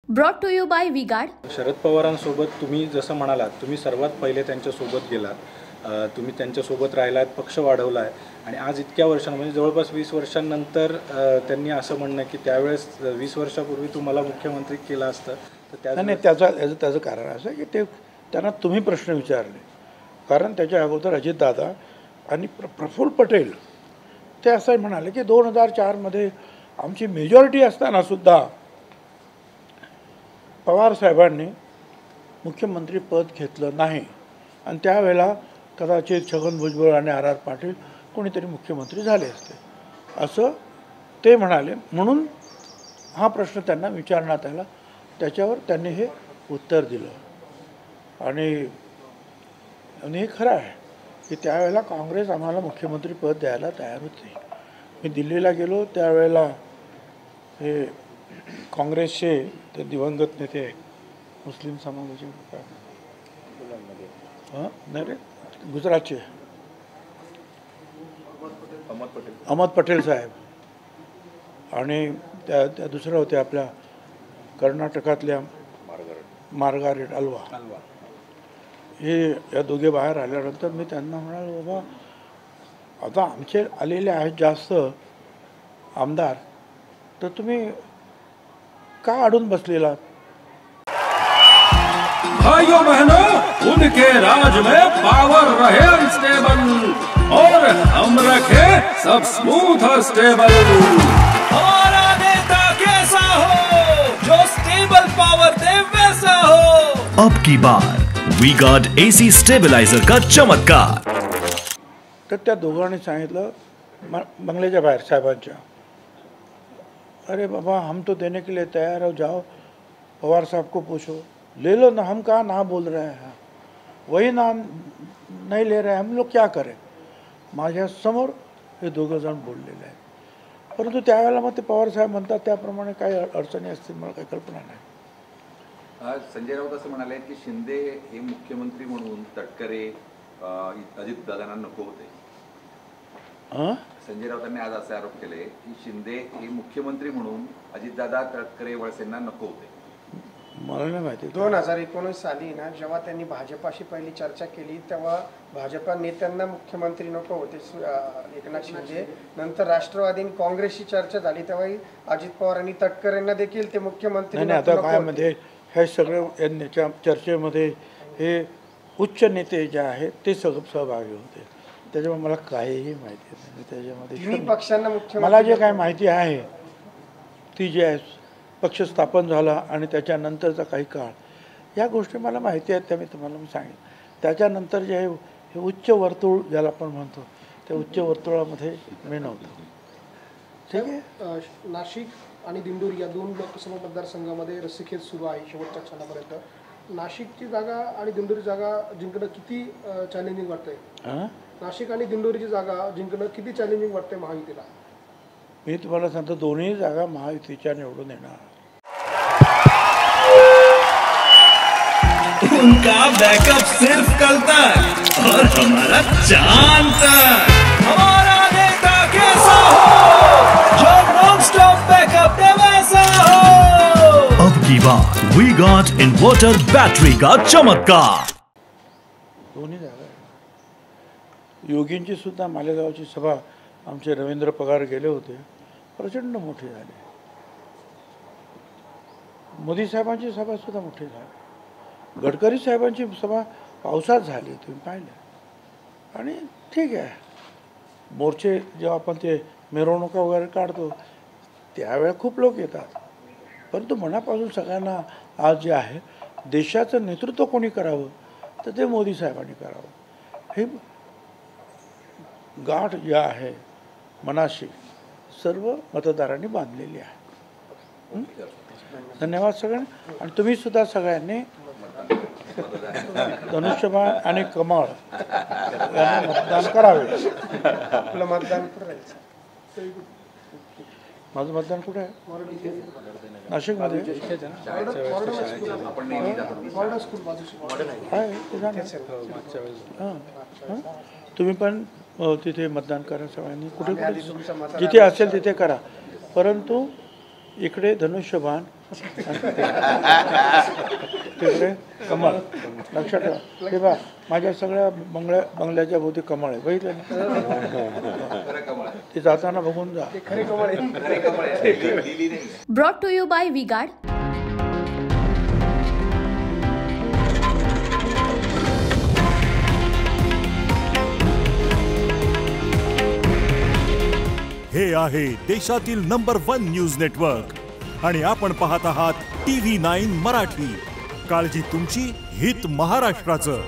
Brought to you by Vguard. Sharad पवारांसोबत तुम्ही जसं म्हणालात, तुम्ही सर्वात पहिले त्यांच्यासोबत गेलात, तुम्ही त्यांच्यासोबत राहिलात, पक्ष वाढवला आहे आणि आज इतक्या वर्षांमध्ये जवळपास 20 वर्षांनंतर त्यांनी असं म्हणणं की त्यावेळेस 20 वर्षापूर्वी तुम्हाला मुख्यमंत्री केलं असतं तर नाही, त्याचं कारण असं की ते त्यांना तुम्ही प्रश्न विचारले, कारण त्याच्या अगोदर अजितदादा आणि प्रफुल्ल पटेल ते असं म्हणाले की 2004मध्ये आमची मेजॉरिटी असतानासुद्धा पवार साहेबांनी मुख्यमंत्री पद घेतलं नाही आणि त्यावेळेला कदाचित छगन भुजबळ आणि आर पाटील कोणीतरी मुख्यमंत्री झाले असते असं ते म्हणाले. म्हणून हा प्रश्न त्यांना विचारण्यात आला, त्याच्यावर त्यांनी हे उत्तर दिलं आणि हे खरं आहे की त्यावेळेला काँग्रेस आम्हाला मुख्यमंत्री पद द्यायला तयार होती. मी दिल्लीला गेलो त्यावेळेला हे काँग्रेसचे ते दिवंगत नेते मुस्लिम समाजाचे नाही रे गुजरातचे अहमद पटेल साहेब आणि त्या दुसऱ्या होत्या आपल्या कर्नाटकातल्या मार्गारेट अल्वा हे या दोघे बाहेर आल्यानंतर मी त्यांना म्हणालो, बाबा आता आमचे आलेले आहेत जास्त आमदार, तर तुम्ही का अडून बसलेला? भाइयों बहनों, उनके राज में पावर रहे अनस्टेबल और हम रखे सब स्मूथ और स्टेबल। हमारा नेता कैसा हो जो स्टेबल पावर दे वैसा हो। अब की बार वी गार्ड एसी स्टेबलाइजर का चमत्कार। तर त्या दोघांनी सांगितलं बंगल्याच्या बाहेर साहेबांच्या, अरे बाबा हम तो देने के लिए तैयार हो, जाओ पवार साहब को पूछो, ले लो ना, हम कहाँ ना बोल रहे हैं, वही ना नहीं ले रहे, हम लोग क्या करें. माझ्या समोर हे दोघं जण बोललेले आहेत. परंतु त्यावेळेला मग ते पवार साहेब म्हणतात त्याप्रमाणे काही अडचणी असतील, मला काही कल्पना नाही. संजय राऊत असं म्हणाले की शिंदे हे मुख्यमंत्री म्हणून तटकरे अजितदादांना नको होते. संजय राऊतांनी आज असे आरोप केले की शिंदे हे मुख्यमंत्री म्हणून अजितदादा तटकरे वळसेंना नको होते. मला नाही माहिती. 2019 साली ना जेव्हा त्यांनी भाजपाशी पहिली चर्चा केली तेव्हा भाजपा नेत्यांना मुख्यमंत्री नको होते एकनाथ शिंदे. नंतर राष्ट्रवादी आणि काँग्रेसची चर्चा झाली तेव्हाही अजित पवारांनी तटकरेंना देखील ते मुख्यमंत्री नाही. आता काय मध्ये हे सगळे चर्चेमध्ये हे उच्च नेते जे आहेत ते सहभागी होते, त्याच्यामुळे मला काहीही माहिती नाही. त्याच्यामध्ये पक्षांना मुख्यमंत्री मला जे काय माहिती आहे ती जी आहे पक्ष स्थापन झाला आणि त्याच्यानंतरचा काही काळ या गोष्टी मला माहिती आहेत, त्या मी तुम्हाला सांगेन. त्याच्यानंतर जे आहे हे उच्च वर्तुळ ज्याला आपण म्हणतो त्या उच्च वर्तुळामध्ये मी नव्हतो. ठीक आहे. नाशिक आणि दिंडोरी या दोन लोकसभा मतदारसंघामध्ये रस्सीखेच सुरू आहे शेवटच्या क्षणापर्यंत. नाशिकची जागा आणि दिंडोरी जागा जिंकणं किती चॅलेंजिंग वाटतंय? नाशिक आणि दिंडोरीची जागा जिंकणं किती चॅलेंजिंग वाटतंय महायुतीला? मी तुम्हाला सांगतो दोन्ही जागा महायुतीच्या निवडून येणार. उनका बैकअप सिर्फ कल तक और हमारा चांद तक। हमारा नेता कैसा हो जो नॉन स्टॉप बैकअप दे वैसा हो। अब की बार वी गॉट इन्वर्टर बैटरी का चमत्कार। दोन्ही जागा. योगींची सुद्धा मालेगावची सभा आमचे रवींद्र पगार गेले होते, प्रचंड मोठी झाली. मोदी साहेबांची सभा सुद्धा मोठी झाली. गडकरी साहेबांची सभा पावसात झाली, तुम्ही पाहिलं. आणि ठीक आहे, मोर्चे जेव्हा आपण ते मिरवणुका वगैरे काढतो त्यावेळेला खूप लोक येतात, परंतु मनापासून सगळ्यांना आज जे आहे देशाचं नेतृत्व कोणी करावं तर ते मोदी साहेबांनी करावं. हे गाठ जे आहे मनाशी सर्व मतदारांनी बांधलेली आहे. धन्यवाद सगळ्यांना. आणि तुम्ही सुद्धा सगळ्यांनी धनुष्यबाण आणि कमळ यांना मतदान करावे. आपलं मतदान करायचं. माझं मतदान कुठे आहे? नाशिकमध्ये आहे. तुम्ही पण तिथे मतदान करा सगळ्यांनी, कुठे कुठे जिथे असेल तिथे करा. परंतु इकडे धनुष्यबाण तिकडे कमळ. लक्षात ठेवा. हे बा माझ्या सगळ्या बंगल्याच्या भोवती कमळ आहे, बघितलं ना? ते जाताना बघून जा. Brought to you by Vguard. हे आहे देशातील नंबर 1 न्यूज नेटवर्क आणि आपण पाहत आहात TV9 मराठी. काळजी तुमची, हित महाराष्ट्राचं.